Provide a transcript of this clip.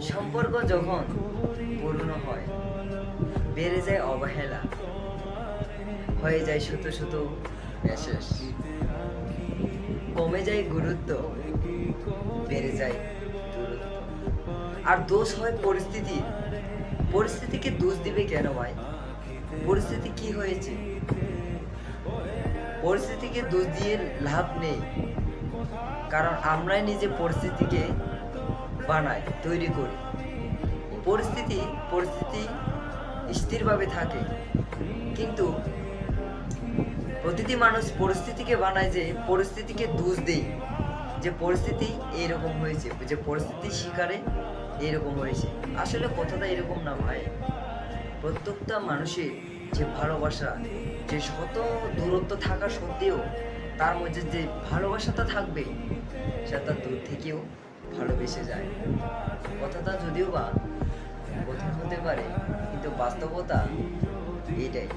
সম্পর্ক যখন পুরনো হয়, বেড়ে যায় অবহেলা, হয়ে যায় শত শত মেসেজ, কমে যায় গুরুত্ব, বেড়ে যায় দূরত্ব। আর দোষ হয় পরিস্থিতি। পরিস্থিতিকে দোষ দিবে কেন ভাই? পরিস্থিতি কি হয়েছে? পরিস্থিতিকে দোষ দিয়ে লাভ নেই, কারণ আমরাই নিজে পরিস্থিতিকে বানাই, তৈরি করি। পরিস্থিতি পরিস্থিতি স্থিরভাবে থাকে, কিন্তু প্রতিটি মানুষ পরিস্থিতিকে বানায়, যে পরিস্থিতিকে দোষ দেয় যে পরিস্থিতি এইরকম হয়েছে, যে পরিস্থিতির শিকারে এইরকম হয়েছে। আসলে কথাটা এরকম না ভাই। প্রত্যেকটা মানুষের যে ভালোবাসা, যে শত দূরত্ব থাকা সত্ত্বেও তার মধ্যে যে ভালোবাসাটা থাকবে, সেটা দূর থেকেও ভালোবেসে যায়। কথাটা যদিও বা কঠিন হতে পারে, কিন্তু বাস্তবতা এটাই।